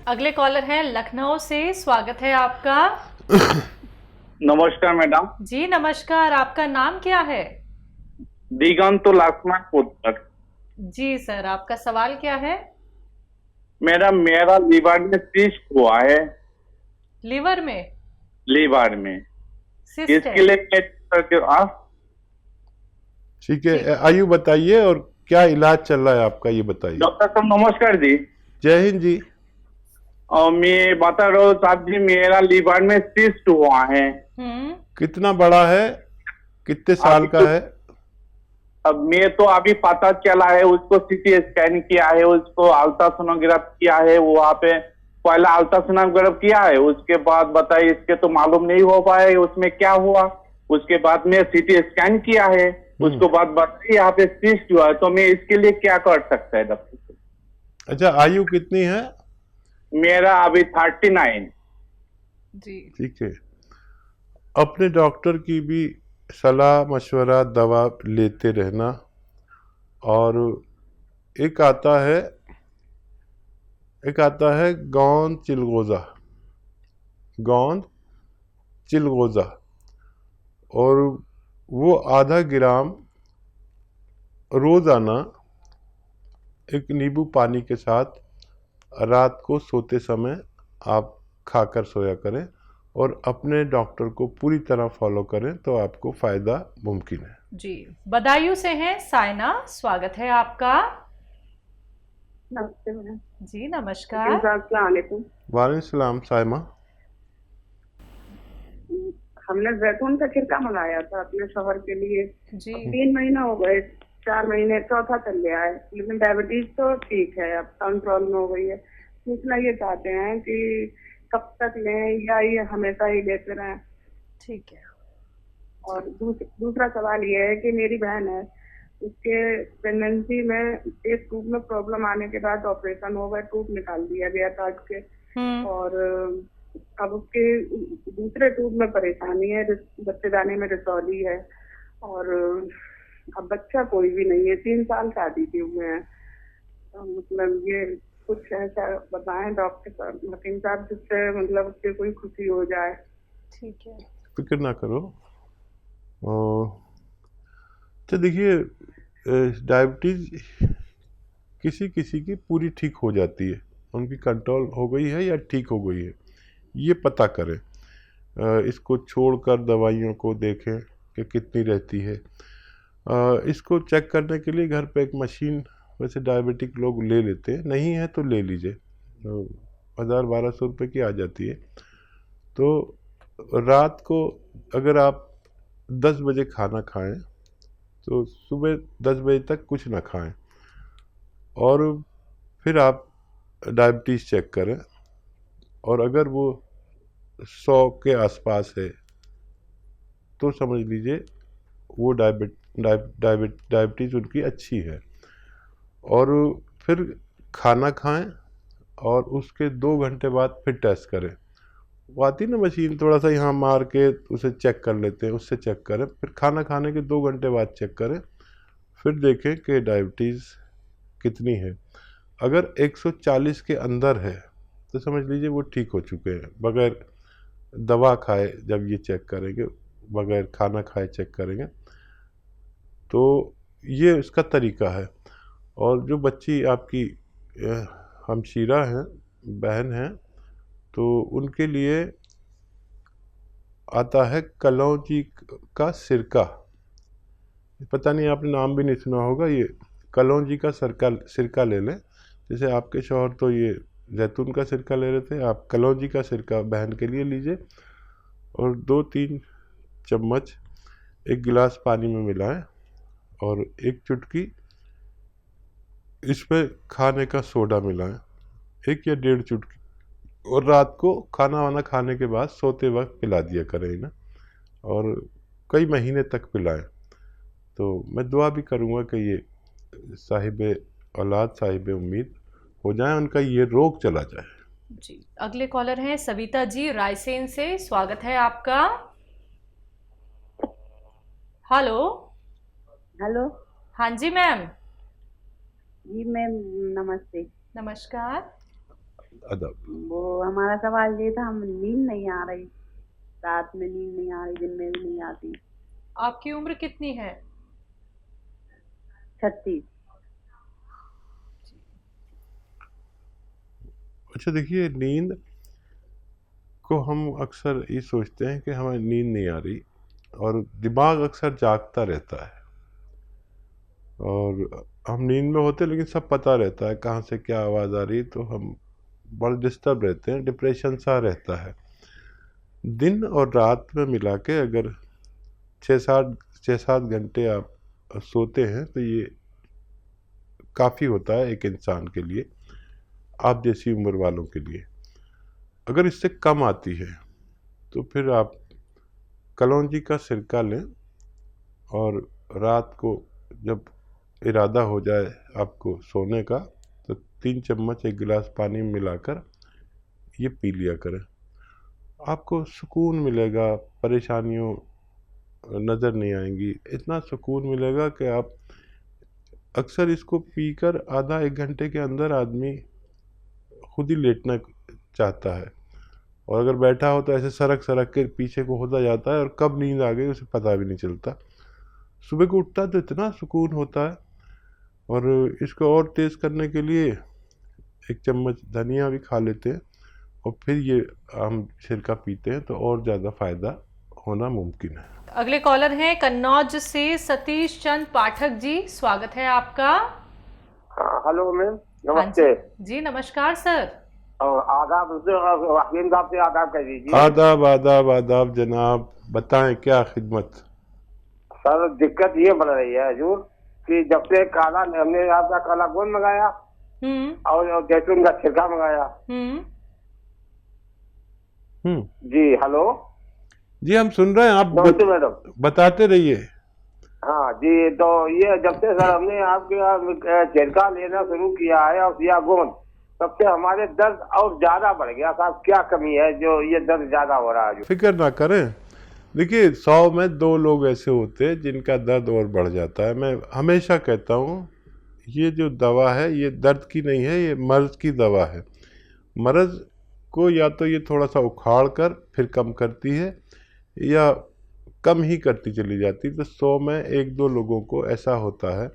अगले कॉलर हैं लखनऊ से, स्वागत है आपका। नमस्कार मैडम। जी नमस्कार, आपका नाम क्या है? दिगंत लक्ष्मण पुत्र। जी सर, आपका सवाल क्या है? मैडम मेरा लीवर में सिस्ट हुआ है। लीवर में लीवर में सिस्ट है? इसके लिए ठीक है, ठीक। आयु बताइए और क्या इलाज चल रहा है आपका, ये बताइए। डॉक्टर साहब नमस्कार जी। जय हिंद जी। और मैं बता रहा हूँ साहब जी, मेरा लीवर में सिस्ट हुआ है। कितना बड़ा है, कितने साल का है? अब मैं तो अभी पता चला है, उसको सीटी स्कैन किया है, उसको अल्ट्रासोनोग्राफ किया है, वहाँ पे पहला अल्ट्रासोनोग्राफ किया है, उसके बाद बताइए इसके तो मालूम नहीं हो पाया उसमें क्या हुआ। उसके बाद में सीटी स्कैन किया है, उसके बाद बताइए यहाँ पे सिस्ट हुआ है, तो मैं इसके लिए क्या कर सकता है डॉक्टर? अच्छा, आयु कितनी है? मेरा अभी 39। जी ठीक है, अपने डॉक्टर की भी सलाह मशवरा दवा लेते रहना। और एक आता है गोंद चिलगोजा, और वो आधा ग्राम रोजाना एक नींबू पानी के साथ रात को सोते समय आप खाकर सोया करें, और अपने डॉक्टर को पूरी तरह फॉलो करें तो आपको फायदा मुमकिन है। जी, बदायूं से हैं साइना, स्वागत है आपका। नमस्ते मैडम। जी नमस्कार। अस्सलामुअलैकुम। वालेकुम सलाम साइमा। हमने जैतून का छिलका मंगाया था अपने शोहर के लिए। जी 3 महीना हो गए, 4 महीने, चौथा चल गया है, लेकिन डायबिटीज तो ठीक है, अब कंट्रोल में हो गई है। पूछना ये चाहते हैं कि कब तक लें या ये हमेशा ही लेते रहें। ठीक है। और दूसरा सवाल ये है कि मेरी बहन है, उसके प्रेगनेंसी में एक ट्यूब में प्रॉब्लम आने के बाद ऑपरेशन हो गया, ट्यूब निकाल दिया गया काट के, और अब उसके दूसरे ट्यूब में परेशानी है, बच्चेदानी में रसौली है, और अब बच्चा कोई भी नहीं है, 3 साल शादी के हुए हैं। तो मतलब ये कुछ ऐसा बताएं डॉक्टर साहब, हकीम साहब, जिससे मतलब उससे कोई खुशी हो जाए। ठीक है, फिक्र ना करो। तो देखिए, डायबिटीज किसी किसी की पूरी ठीक हो जाती है, उनकी कंट्रोल हो गई है या ठीक हो गई है, ये पता करें। इसको छोड़कर दवाइयों को देखें कि कितनी रहती है। इसको चेक करने के लिए घर पे एक मशीन वैसे डायबिटिक लोग ले लेते हैं, नहीं है तो ले लीजिए, 1000-1200 रुपये की आ जाती है। तो रात को अगर आप 10 बजे खाना खाएं तो सुबह 10 बजे तक कुछ ना खाएं, और फिर आप डायबिटीज़ चेक करें, और अगर वो 100 के आसपास है तो समझ लीजिए वो डायबिटीज़ उनकी अच्छी है। और फिर खाना खाएं और उसके 2 घंटे बाद फिर टेस्ट करें। वो आती ना मशीन, थोड़ा सा यहाँ मार के उसे चेक कर लेते हैं, उससे चेक करें, फिर खाना खाने के 2 घंटे बाद चेक करें, फिर देखें कि डायबिटीज़ कितनी है। अगर 140 के अंदर है तो समझ लीजिए वो ठीक हो चुके हैं, बगैर दवा खाए जब ये चेक करेंगे, बगैर खाना खाए चेक करेंगे। तो ये इसका तरीका है। और जो बच्ची आपकी हमशीरा हैं, बहन हैं, तो उनके लिए आता है कलौंजी का सिरका। पता नहीं आपने नाम भी नहीं सुना होगा, ये कलौंजी का सिरका ले लें। जैसे आपके शौहर तो ये जैतून का सिरका ले रहे थे, आप कलौंजी का सिरका बहन के लिए लीजिए, और 2-3 चम्मच एक गिलास पानी में मिलाएं, और 1 चुटकी इसमें खाने का सोडा मिलाएं, 1 या 1.5 चुटकी, और रात को खाना वाना खाने के बाद सोते वक्त पिला दिया करें इन्हें, और कई महीने तक पिलाएं। तो मैं दुआ भी करूँगा कि ये साहिब औलाद, साहिब उम्मीद हो जाए, उनका ये रोग चला जाए। जी अगले कॉलर हैं सविता जी रायसेन से, स्वागत है आपका। हेलो। हेलो। हाँ जी मैम। जी मैम, नमस्ते। नमस्कार। अदब। वो हमारा सवाल ये था, हम नींद नहीं आ रही, रात में नींद नहीं आ रही, दिन में भी नहीं आती। आपकी उम्र कितनी है? 36। अच्छा देखिए, नींद को हम अक्सर ये सोचते हैं कि हमें नींद नहीं आ रही, और दिमाग अक्सर जागता रहता है, और हम नींद में होते हैं लेकिन सब पता रहता है कहाँ से क्या आवाज़ आ रही, तो हम बड़े डिस्टर्ब रहते हैं, डिप्रेशन सा रहता है। दिन और रात में मिला के अगर 6-7 घंटे आप सोते हैं तो ये काफ़ी होता है एक इंसान के लिए, आप जैसी उम्र वालों के लिए। अगर इससे कम आती है तो फिर आप कलौंजी का सिरका लें, और रात को जब इरादा हो जाए आपको सोने का तो 3 चम्मच 1 गिलास पानी में मिलाकर ये पी लिया करें। आपको सुकून मिलेगा, परेशानियों नज़र नहीं आएंगी, इतना सुकून मिलेगा कि आप अक्सर इसको पीकर आधा 1 घंटे के अंदर आदमी खुद ही लेटना चाहता है, और अगर बैठा हो तो ऐसे सरक सरक के पीछे को होता जाता है, और कब नींद आ गई उसे पता भी नहीं चलता। सुबह को उठता तो इतना सुकून होता है। और इसको और तेज़ करने के लिए 1 चम्मच धनिया भी खा लेते हैं, और फिर ये हम सिरका पीते हैं तो और ज़्यादा फ़ायदा होना मुमकिन है। अगले कॉलर हैं कन्नौज से सतीश चंद पाठक जी, स्वागत है आपका। हाँ, हेलो मैम, हाँ नमस्ते। जी नमस्कार सर। और आदाब हकीम साहब से आदाब कह दीजिए। आदाब आदाब आदाब जनाब, बताएं क्या खिदमत। सर दिक्कत ये बन रही है हजूर कि जब से काला हमने आपका काला गोंद मंगाया और जैतून का छिलका मंगाया। जी हेलो जी, हम सुन रहे हैं, आप नमस्ते मैडम, बताते रहिए। हाँ जी, तो ये जब से सर हमने आपके छिलका लेना शुरू किया है और या गोंद, तब से हमारे दर्द और ज्यादा बढ़ गया। साहब क्या कमी है जो ये दर्द ज्यादा हो रहा है? फिक्र ना करें, देखिए 100 में 2 लोग ऐसे होते हैं जिनका दर्द और बढ़ जाता है। मैं हमेशा कहता हूँ ये जो दवा है ये दर्द की नहीं है, ये मर्ज़ की दवा है। मर्ज़ को या तो ये थोड़ा सा उखाड़ कर फिर कम करती है, या कम ही करती चली जाती। तो 100 में 1-2 लोगों को ऐसा होता है।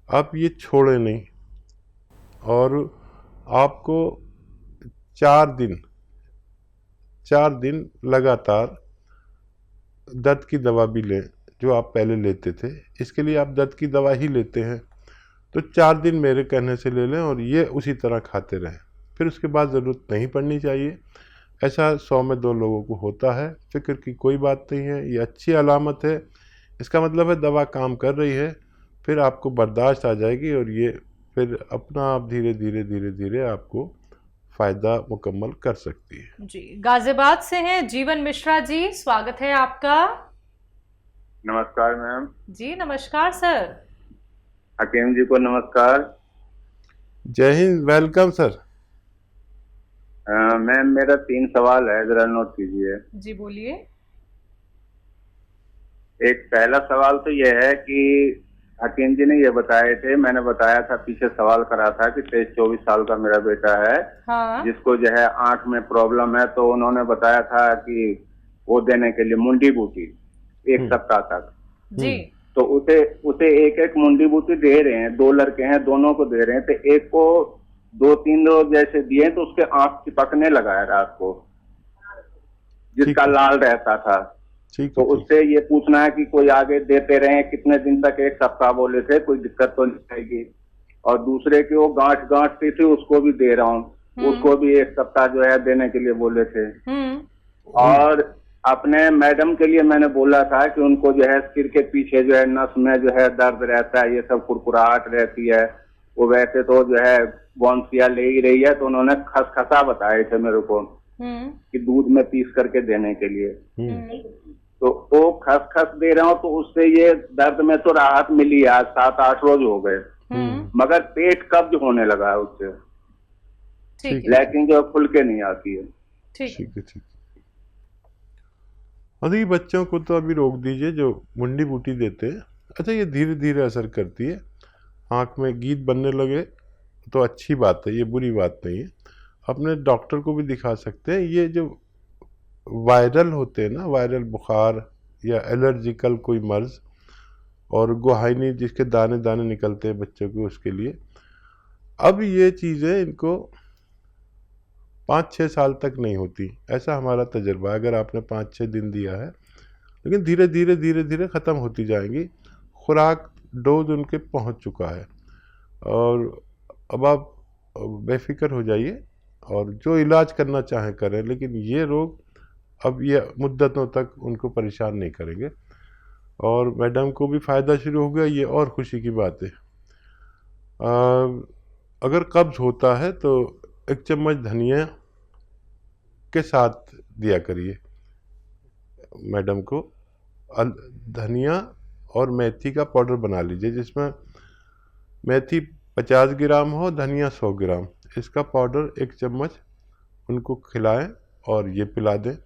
आप ये छोड़ें नहीं, और आपको 4 दिन लगातार दर्द की दवा भी लें जो आप पहले लेते थे। इसके लिए आप दर्द की दवा ही लेते हैं तो 4 दिन मेरे कहने से ले लें, और ये उसी तरह खाते रहें, फिर उसके बाद ज़रूरत नहीं पड़नी चाहिए। ऐसा 100 में 2 लोगों को होता है। फिक्र की कोई बात नहीं है, ये अच्छी अलामत है। इसका मतलब है दवा काम कर रही है, फिर आपको बर्दाश्त आ जाएगी, और ये फिर अपना आप धीरे धीरे आपको फ़ायदा मुकम्मल कर सकती है। जी गाजियाबाद से हैं जीवन मिश्रा जी, स्वागत है आपका। नमस्कार मैम। जी नमस्कार सर। हकीम जी को नमस्कार। जय हिंद, वेलकम सर। मैम मेरा 3 सवाल है, जरा नोट कीजिए। जी बोलिए। एक पहला सवाल तो यह है कि हकीम जी ने ये बताए थे, मैंने बताया था, पीछे सवाल करा था कि 23-24 साल का मेरा बेटा है, हाँ। जिसको जो है आंख में प्रॉब्लम है, तो उन्होंने बताया था कि वो देने के लिए मुंडी बूटी 1 सप्ताह तक। जी। तो उसे एक मुंडी बूटी दे रहे हैं, 2 लड़के हैं, दोनों को दे रहे हैं। तो एक को 2-3 रोज जैसे दिए तो उसके आंख चिपकने लगा है रात को, जिसका लाल रहता था। तो उससे ये पूछना है कि कोई आगे देते रहे, कितने दिन तक? 1 सप्ताह बोले थे, कोई दिक्कत तो नहीं आएगी। और दूसरे की वो गांठ थी, उसको भी दे रहा हूँ, उसको भी 1 सप्ताह जो है देने के लिए बोले थे। और अपने मैडम के लिए मैंने बोला था कि उनको जो है सिर के पीछे जो है नस में जो है दर्द रहता है, ये सब कुरकुराहट रहती है। वो वैसे तो जो है बॉन्सिया ले ही रही है, तो उन्होंने खसखसा बताए थे मेरे को कि दूध में पीस करके देने के लिए। तो वो खसखस दे रहा हूँ, तो उससे ये दर्द में तो राहत मिली। आज 7-8 रोज हो गए, मगर पेट कब्ज होने लगा है उससे, लेकिन जो खुल के नहीं आती है। ठीक है। अभी बच्चों को तो अभी रोक दीजिए जो मुंडी बूटी देते हैं। अच्छा, ये धीरे धीरे असर करती है, आँख में गीत बनने लगे तो अच्छी बात है, ये बुरी बात नहीं है। अपने डॉक्टर को भी दिखा सकते हैं। ये जो वायरल होते हैं ना, वायरल बुखार या एलर्जिकल कोई मर्ज, और गुहाइनी जिसके दाने दाने निकलते हैं बच्चों के, उसके लिए अब ये चीज़ें इनको 5-6 साल तक नहीं होती, ऐसा हमारा तजर्बा है। अगर आपने 5-6 दिन दिया है, लेकिन धीरे धीरे ख़त्म होती जाएंगी। खुराक डोज उनके पहुंच चुका है, और अब आप बेफिक्र हो जाइए और जो इलाज करना चाहें करें, लेकिन ये रोग अब ये मुद्दतों तक उनको परेशान नहीं करेंगे। और मैडम को भी फ़ायदा शुरू हो गया, ये और खुशी की बात है। अगर कब्ज़ होता है तो 1 चम्मच धनिया के साथ दिया करिए मैडम को। धनिया और मेथी का पाउडर बना लीजिए, जिसमें मेथी 50 ग्राम हो, धनिया 100 ग्राम, इसका पाउडर 1 चम्मच उनको खिलाएं और ये पिला दें,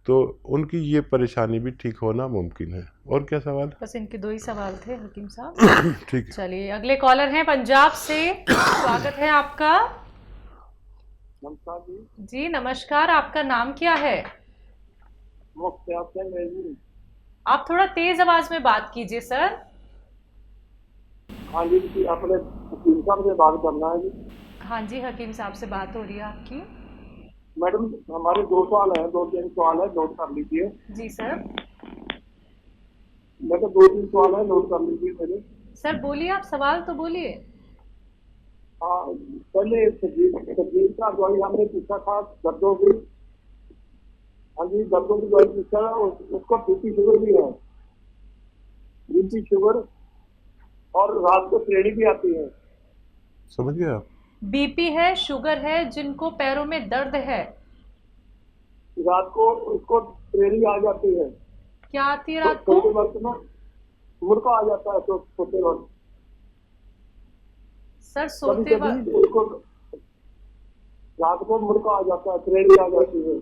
तो उनकी ये परेशानी भी ठीक होना मुमकिन है। और क्या सवाल? बस इनके 2 ही सवाल थे हकीम साहब। ठीक है, चलिए अगले कॉलर हैं पंजाब से, स्वागत है आपका। नमस्कार जी नमस्कार, आपका नाम क्या है? आप थोड़ा तेज आवाज में बात कीजिए सर। हाँ जी, अपने हकीम साहब से बात करना है जी। हाँ जी, हकीम साहब से बात हो रही है आपकी। मैडम हमारे 2 सवाल हैं, 2-3 सवाल है, नोट कर लीजिए। जी सर। मैं तो 2-3 सवाल है, नोट कर लीजिए मेरे। सर बोलिए, आप सवाल तो बोलिए। हाँ, पहले तकलीफ का दवाई हमने पूछा था, दर्दों की। हाँ जी, दर्दों की दवाई पूछा है, उसको बीपी शुगर भी है, बीपी शुगर, और रात को श्रेणी भी आती है। समझ गए आप? बीपी है, शुगर है, जिनको पैरों में दर्द है, रात को उसको श्रेणी आ जाती है। क्या आती है रात सोते को? वक्त में मुड़का आ जाता है, सोते वक्त। सर सोते वक्त उसको रात को मुड़का आ जाता है, श्रेणी आ जाती है।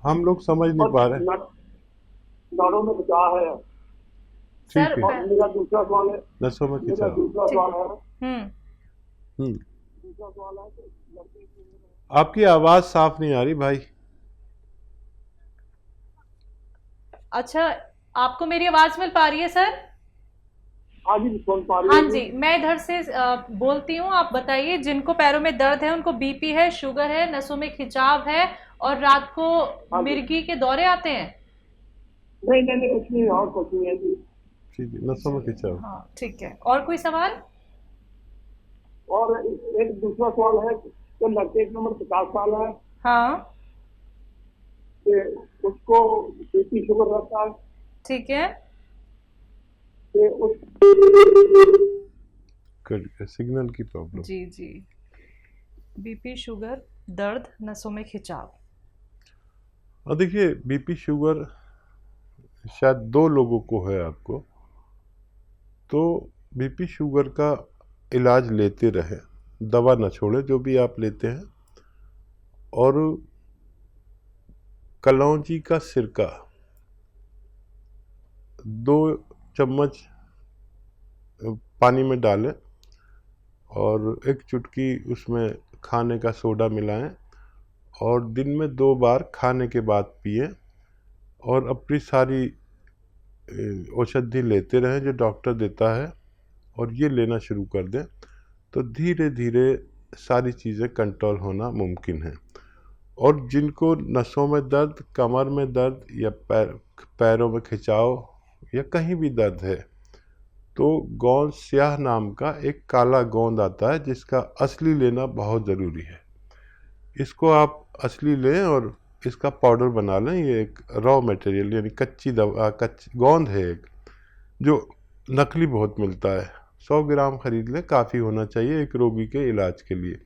हम लोग समझ नहीं पा रहे। नाड़ों में बचाव है। सर ठीक है, मेरा दूसरा सवाल है, नसों में मेरा खिंचाव। दूसरा सवाल है, हम्म, दूसरा सवाल है कि लड़के की आपकी आवाज़ साफ नहीं आ रही भाई। अच्छा, आपको मेरी आवाज मिल पा रही है सर? हाँ जी, सुन पा रही हाँ हूँ। जी, मैं इधर से बोलती हूँ, आप बताइए। जिनको पैरों में दर्द है, उनको बीपी है, शुगर है, नसों में खिंचाव है, और रात को हाँ जी। मिर्गी के दौरे आते हैं। नहीं नहीं नहीं, कुछ नहीं है, और कुछ नहीं है जी। ठीक है, नसों में खिंचाव। हाँ ठीक है, और कोई सवाल? और एक दूसरा सवाल है कि लड़के की उम्र 50 साल है, हाँ कि उसको बीपी शुगर रहता है, ठीक है। कि उस सिग्नल की प्रॉब्लम। जी जी, बीपी, शुगर, दर्द, नसों में खिंचाव। और देखिए, बीपी शुगर शायद 2 लोगों को है आपको, तो बीपी शुगर का इलाज लेते रहे, दवा न छोड़े जो भी आप लेते हैं। और कलौंजी का सिरका 2 चम्मच पानी में डालें, और 1 चुटकी उसमें खाने का सोडा मिलाएं, और दिन में 2 बार खाने के बाद पिएं, और अपनी सारी औषधि लेते रहें जो डॉक्टर देता है, और ये लेना शुरू कर दें, तो धीरे धीरे सारी चीज़ें कंट्रोल होना मुमकिन है। और जिनको नसों में दर्द, कमर में दर्द, या पैरों में खिंचाव, या कहीं भी दर्द है, तो गोंद स्याह नाम का एक काला गोंद आता है, जिसका असली लेना बहुत ज़रूरी है। इसको आप असली लें और इसका पाउडर बना लें। ये एक रॉ मटेरियल, यानी कच्ची दवा, कच्ची गोंद है एक, जो नकली बहुत मिलता है। 100 ग्राम खरीद लें, काफ़ी होना चाहिए एक रोगी के इलाज के लिए।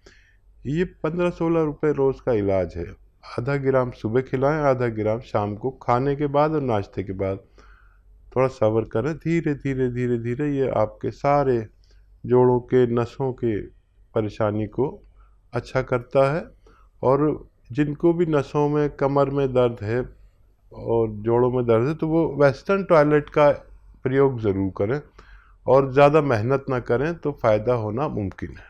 ये 15-16 रुपये रोज़ का इलाज है। आधा ग्राम सुबह खिलाएं, आधा ग्राम शाम को खाने के बाद और नाश्ते के बाद। थोड़ा सब्र करें, धीरे धीरे धीरे धीरे ये आपके सारे जोड़ों के, नसों के परेशानी को अच्छा करता है। और जिनको भी नसों में, कमर में दर्द है और जोड़ों में दर्द है, तो वो वेस्टर्न टॉयलेट का प्रयोग ज़रूर करें, और ज़्यादा मेहनत ना करें, तो फ़ायदा होना मुमकिन है।